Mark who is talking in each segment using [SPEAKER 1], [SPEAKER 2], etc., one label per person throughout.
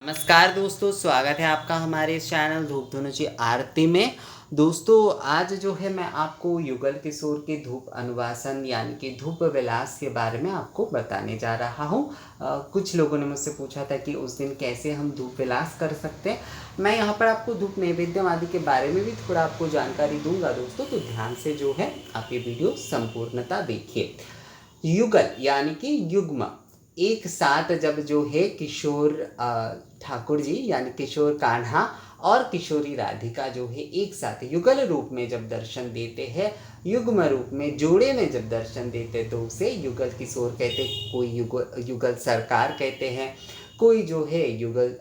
[SPEAKER 1] नमस्कार दोस्तों, स्वागत है आपका हमारे इस चैनल धूप धुनुची आरती में। दोस्तों आज जो है मैं आपको युगल किशोर के धूप अनुवासन यानी कि धूप विलास के बारे में आपको बताने जा रहा हूँ। कुछ लोगों ने मुझसे पूछा था कि उस दिन कैसे हम धूप विलास कर सकते हैं। मैं यहाँ पर आपको धूप नैवेद्य आदि के बारे में भी थोड़ा आपको जानकारी दूंगा दोस्तों, तो ध्यान से जो है आप ये वीडियो संपूर्णता देखिए। युगल यानी कि युग्म एक साथ जब जो है किशोर ठाकुर जी यानी किशोर कान्हा और किशोरी राधिका जो है एक साथ युगल रूप में जब दर्शन देते हैं, युग्म रूप में जोड़े में जब दर्शन देते तो उसे युगल किशोर कहते, कोई युगल सरकार कहते हैं, कोई जो है युगल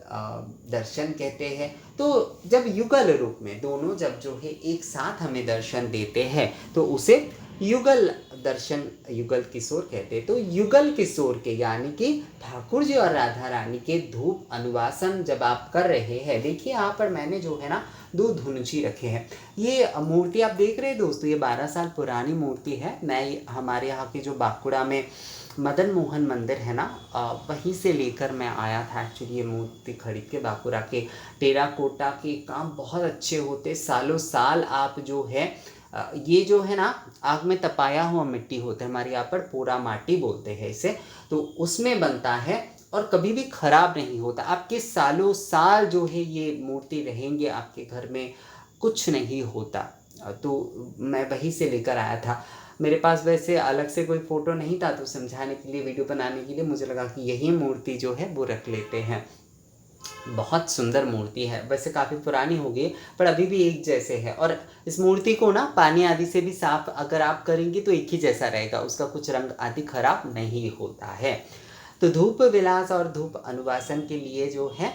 [SPEAKER 1] दर्शन कहते हैं। तो जब युगल रूप में दोनों जब जो है एक साथ हमें दर्शन देते हैं तो उसे युगल दर्शन युगल किशोर कहते हैं। तो युगल किशोर के यानी कि ठाकुर जी और राधा रानी के धूप अनुवासन जब आप कर रहे हैं, देखिए यहाँ पर मैंने जो है ना दो धुनुची रखे हैं। ये मूर्ति आप देख रहे हैं दोस्तों, ये 12 साल पुरानी मूर्ति है। मैं हमारे यहाँ की जो बांकुड़ा में मदन मोहन मंदिर है ना, वहीं से लेकर मैं आया था। एक्चुअली ये मूर्ति खरीद के बांकुड़ा के टेराकोटा के काम बहुत अच्छे होते, सालों साल आप जो है ये जो है ना आग में तपाया हुआ मिट्टी होता है, हमारे यहाँ पर पोड़ा माटी बोलते हैं इसे, तो उसमें बनता है और कभी भी खराब नहीं होता। आपके सालों साल जो है ये मूर्ति रहेंगे आपके घर में, कुछ नहीं होता। तो मैं वहीं से लेकर आया था। मेरे पास वैसे अलग से कोई फ़ोटो नहीं था, तो समझाने के लिए वीडियो बनाने के लिए मुझे लगा कि यही मूर्ति जो है वो रख लेते हैं। बहुत सुंदर मूर्ति है, वैसे काफ़ी पुरानी हो गई पर अभी भी एक जैसे है। और इस मूर्ति को ना पानी आदि से भी साफ अगर आप करेंगे तो एक ही जैसा रहेगा, उसका कुछ रंग आदि खराब नहीं होता है। तो धूप विलास और धूप अनुवासन के लिए जो है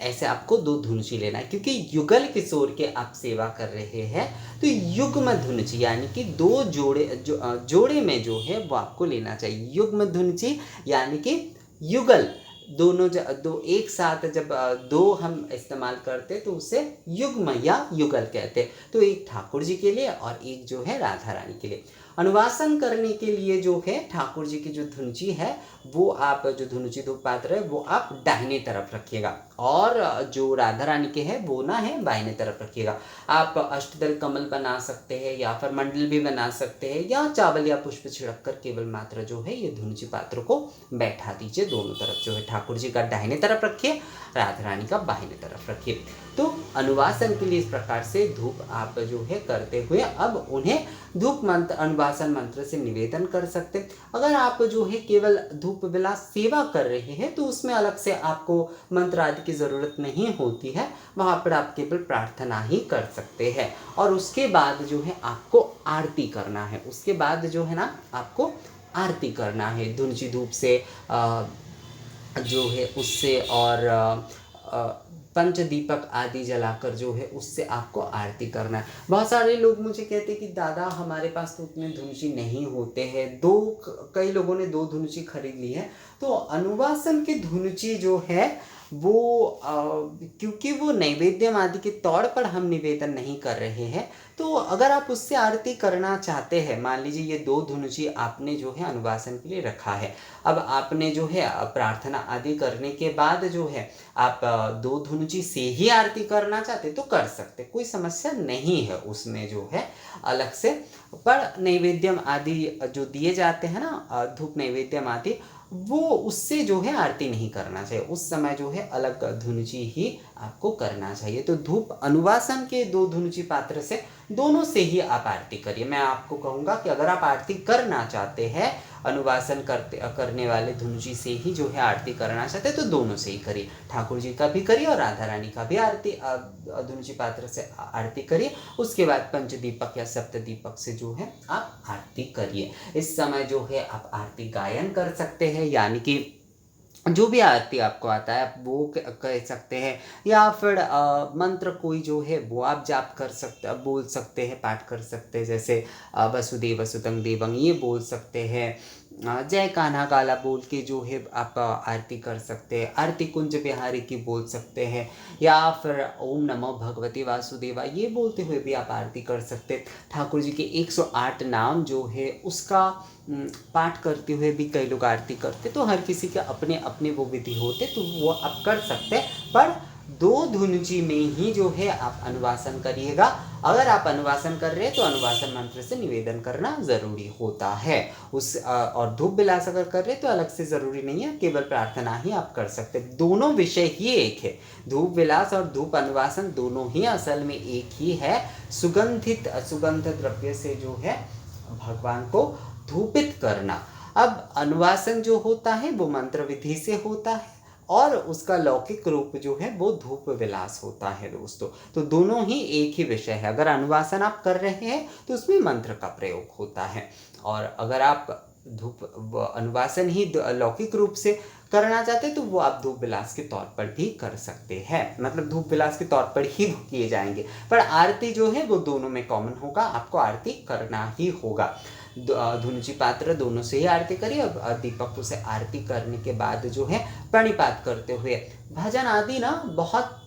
[SPEAKER 1] ऐसे आपको दो धुनुची लेना है, क्योंकि युगल किशोर के आप सेवा कर रहे हैं तो युग्म धुनुची यानी कि दो जोड़े में जो है वो आपको लेना चाहिए। युग्म धुनुची यानी कि युगल दोनों दो एक साथ जब दो हम इस्तेमाल करते तो उसे युग्म या युगल कहते। तो एक ठाकुर जी के लिए और एक जो है राधा रानी के लिए। अनुवासन करने के लिए जो है ठाकुर जी की जो धुनुची है वो आप जो धुनुची धूप पात्र है वो आप दाहिने तरफ रखिएगा, और जो राधा रानी के है वो ना है बाहिने तरफ रखिएगा। आप अष्टदल कमल बना सकते हैं या फिर मंडल भी बना सकते हैं, या चावल या पुष्प छिड़क कर केवल मात्र जो है ये धुनुची पात्र को बैठा दीजिए। दोनों तरफ जो है ठाकुर जी का दाहिने तरफ रखिए, राधा रानी का बाहिने तरफ रखिए। तो अनुवासन के लिए इस प्रकार से धूप आप जो है करते हुए अब उन्हें धूप मंत्र अनुवासन मंत्र से निवेदन कर सकते। अगर आप जो है केवल धूप विलास सेवा कर रहे हैं तो उसमें अलग से आपको मंत्र आदि की ज़रूरत नहीं होती है, वहाँ पर आप केवल प्रार्थना ही कर सकते हैं। और उसके बाद जो है आपको आरती करना है, उसके बाद जो है ना आपको आरती करना है धुनुची धूप से जो है उससे, और पंच दीपक आदि जलाकर जो है उससे आपको आरती करना है। बहुत सारे लोग मुझे कहते हैं कि दादा हमारे पास तो उतने धुनुची नहीं होते हैं, कई लोगों ने दो धुनुची खरीद ली है। तो अनुवासन की धुनुची जो है वो क्योंकि वो नैवेद्य आदि के तौर पर हम निवेदन नहीं कर रहे हैं, तो अगर आप उससे आरती करना चाहते हैं, मान लीजिए ये दो धुनुची आपने जो है अनुवासन के लिए रखा है, अब आपने जो है प्रार्थना आदि करने के बाद जो है आप दो धुनुची से ही आरती करना चाहते तो कर सकते, कोई समस्या नहीं है उसमें जो है अलग से। पर नैवेद्यम आदि जो दिए जाते हैं ना धूप नैवेद्यम आदि, वो उससे जो है आरती नहीं करना चाहिए, उस समय जो है अलग धुनुची ही आपको करना चाहिए। तो धूप अनुवासन के दो धुनुची पात्र से दोनों से ही आप आरती करिए। मैं आपको कहूँगा कि अगर आप आरती करना चाहते हैं, अनुवासन करने वाले धुनुची से ही जो है आरती करना चाहते हैं तो दोनों से ही करिए, ठाकुर जी का भी करिए और राधा रानी का भी आरती धुनुची पात्र से आरती करिए। उसके बाद पंच दीपक या सप्त दीपक से जो है आप आरती करिए। इस समय जो है आप आरती गायन कर सकते हैं, यानी कि जो भी आरती आपको आता है आप वो कह सकते हैं, या फिर मंत्र कोई जो है वो आप जाप कर सकते बोल सकते हैं, पाठ कर सकते हैं, जैसे वसुदेव वसुतं देवं ये बोल सकते हैं, जय कान्हा काला बोल के जो है आप आरती कर सकते हैं, आरती कुंज बिहारी की बोल सकते हैं, या फिर ओम नमो भगवती वासुदेवा ये बोलते हुए भी आप आरती कर सकते हैं। ठाकुर जी के 108 नाम जो है उसका पाठ करते हुए भी कई लोग आरती करते, तो हर किसी के अपने अपने वो विधि होते, तो वो आप कर सकते हैं। पर 2 धुनजी में ही जो है आप अनुवासन करिएगा। अगर आप अनुवासन कर रहे हैं तो अनुवासन मंत्र से निवेदन करना ज़रूरी होता है। और धूप विलास अगर कर रहे हैं तो अलग से ज़रूरी नहीं है, केवल प्रार्थना ही आप कर सकते हैं। दोनों विषय ही एक है, धूप विलास और धूप अनुवासन दोनों ही असल में एक ही है। सुगंधित सुगंध द्रव्य से जो है भगवान को धूपित करना। अब अनुवासन जो होता है वो मंत्र विधि से होता है, और उसका लौकिक रूप जो है वो धूप विलास होता है दोस्तों। तो दोनों ही एक ही विषय है। अगर अनुवासन आप कर रहे हैं तो उसमें मंत्र का प्रयोग होता है, और अगर आप धूप अनुवासन ही लौकिक रूप से करना चाहते हैं तो वो आप धूप विलास के तौर पर भी कर सकते हैं, मतलब धूप विलास के तौर पर ही किए जाएंगे। पर आरती जो है वो दोनों में कॉमन होगा, आपको आरती करना ही होगा। धुनची पात्र दोनों से ही आरती करिए। और दीपक उसे आरती करने के बाद जो है प्रणिपात करते हुए भजन आदि ना बहुत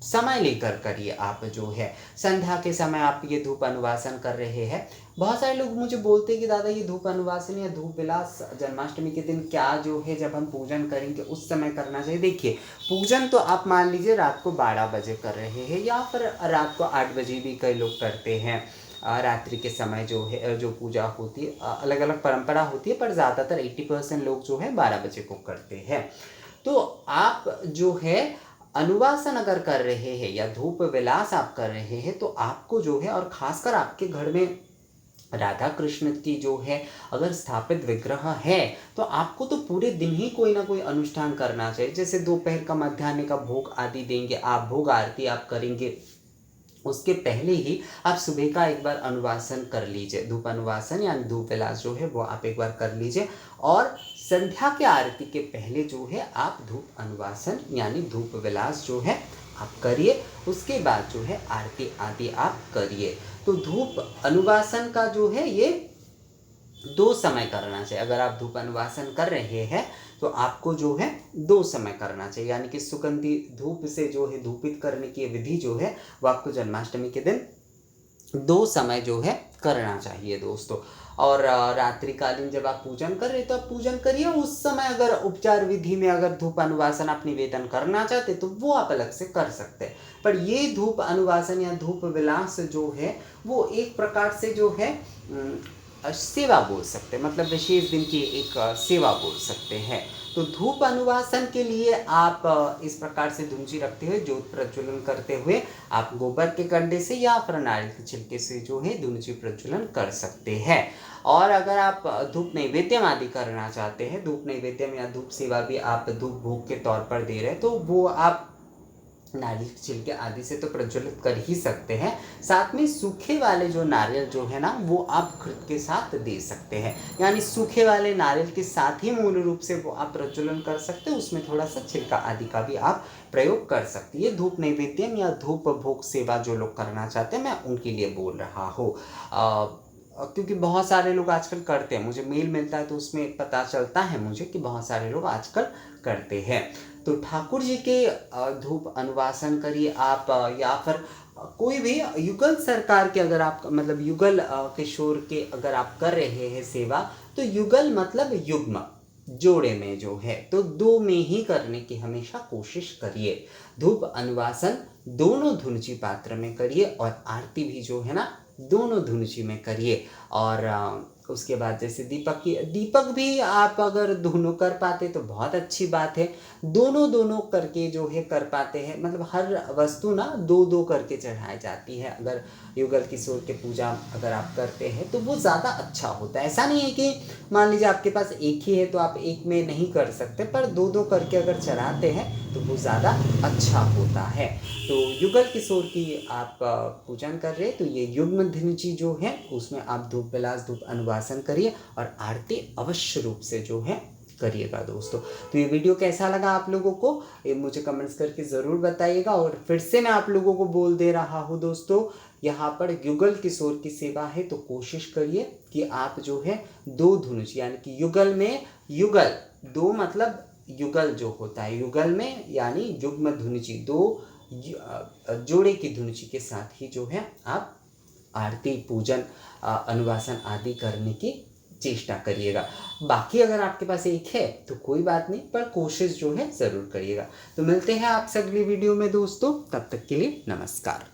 [SPEAKER 1] समय लेकर करिए। आप जो है संध्या के समय आप ये धूप अनुवासन कर रहे हैं। बहुत सारे लोग मुझे बोलते हैं कि दादा ये धूप अनुवासन या धूप विलास जन्माष्टमी के दिन क्या जो है जब हम पूजन करेंगे उस समय करना चाहिए। देखिए, पूजन तो आप मान लीजिए रात को 12 बजे कर रहे हैं, या फिर रात को 8 बजे भी कई लोग करते हैं। रात्रि के समय जो है जो पूजा होती है, अलग अलग परंपरा होती है, पर ज़्यादातर 80% लोग जो है 12 बजे को करते हैं। तो आप जो है अनुवासन अगर कर रहे हैं या धूप विलास आप कर रहे हैं तो आपको जो है, और खासकर आपके घर में राधा कृष्ण की जो है अगर स्थापित विग्रह है तो आपको तो पूरे दिन ही कोई ना कोई अनुष्ठान करना चाहिए। जैसे दोपहर का मध्याह्न का भोग आदि देंगे आप, भोग आरती आप करेंगे, उसके पहले ही आप सुबह का एक बार अनुवासन कर लीजिए। धूप अनुवासन यानी धूप विलास जो है वो आप एक बार कर लीजिए, और संध्या के आरती के पहले जो है आप धूप अनुवासन यानी धूप विलास जो है आप करिए। उसके बाद जो है आरती आदि आप करिए। तो धूप अनुवासन का जो है ये 2 समय करना चाहिए। अगर आप धूप अनुवासन कर रहे हैं तो आपको जो है 2 समय करना चाहिए, यानी कि सुगंधी धूप से जो है धूपित करने की विधि जो है वो आपको जन्माष्टमी के दिन 2 समय जो है करना चाहिए दोस्तों। और रात्रिकालीन जब आप पूजन कर रहे तो आप पूजन करिए। उस समय अगर उपचार विधि में अगर धूप अनुवासन आप निवेदन करना चाहते तो वो आप अलग से कर सकते हैं। पर ये धूप अनुवासन या धूप विलास जो है वो एक प्रकार से जो है सेवा बोल सकते हैं, मतलब विशेष दिन की एक सेवा बोल सकते हैं। तो धूप अनुवासन के लिए आप इस प्रकार से धुंजी रखते हुए ज्योत प्रज्वलन करते हुए आप गोबर के कंडे से या फिर नारियल के छिलके से जो है धुंजी प्रज्वलन कर सकते हैं। और अगर आप धूप नैवेद्यम आदि करना चाहते हैं, धूप नैवेद्यम या धूप सेवा भी आप धूप भोग के तौर पर दे रहे हैं, तो वो आप नारियल के छिलके आदि से तो प्रज्वलित कर ही सकते हैं। साथ में सूखे वाले जो नारियल जो है ना वो आप घृत के साथ दे सकते हैं, यानी सूखे वाले नारियल के साथ ही मूल रूप से वो आप प्रज्वलन कर सकते हैं। उसमें थोड़ा सा छिलका आदि का भी आप प्रयोग कर सकते हैं। ये धूप नैवेद्यम या धूप भोग सेवा जो लोग करना चाहते हैं मैं उनके लिए बोल रहा हूँ, क्योंकि बहुत सारे लोग आजकल करते हैं। मुझे मेल मिलता है तो उसमें पता चलता है मुझे कि बहुत सारे लोग आजकल करते हैं। तो ठाकुर जी के धूप अनुवासन करिए आप, या फिर कोई भी युगल सरकार के अगर आप मतलब युगल किशोर के अगर आप कर रहे हैं सेवा, तो युगल मतलब युग्म जोड़े में जो है, तो 2 में ही करने की हमेशा कोशिश करिए। धूप अनुवासन दोनों धुनची पात्र में करिए, और आरती भी जो है ना दोनों धुनची में करिए। और उसके बाद जैसे दीपक भी आप अगर दोनों कर पाते तो बहुत अच्छी बात है। दोनों करके जो है कर पाते हैं, मतलब हर वस्तु ना 2 करके चढ़ाई जाती है। अगर युगल किशोर के पूजा अगर आप करते हैं तो वो ज़्यादा अच्छा होता है। ऐसा नहीं है कि मान लीजिए आपके पास एक ही है तो आप एक में नहीं कर सकते, पर 2 करके अगर चढ़ाते हैं तो वो ज़्यादा अच्छा होता है। तो युगल किशोर की आप पूजन कर रहे हैं तो ये युग्म धुनची जो है उसमें आप धूप विलास धूप अनुवासन करिए, और आरती अवश्य रूप से जो है करिएगा दोस्तों। तो ये वीडियो कैसा लगा आप लोगों को ये मुझे कमेंट्स करके ज़रूर बताइएगा। और फिर से मैं आप लोगों को बोल दे रहा हूँ दोस्तों, यहाँ पर युगल किशोर की सेवा है तो कोशिश करिए कि आप जो है दो धुनुच यानी कि युगल में, युगल दो मतलब युगल जो होता है युगल में यानी युग्म धुनुची, दो जोड़े की धुनुची के साथ ही जो है आप आरती पूजन अनुवासन आदि करने की चेष्टा करिएगा। बाकी अगर आपके पास एक है तो कोई बात नहीं, पर कोशिश जो है ज़रूर करिएगा। तो मिलते हैं आपसे अगली वीडियो में दोस्तों, तब तक के लिए नमस्कार।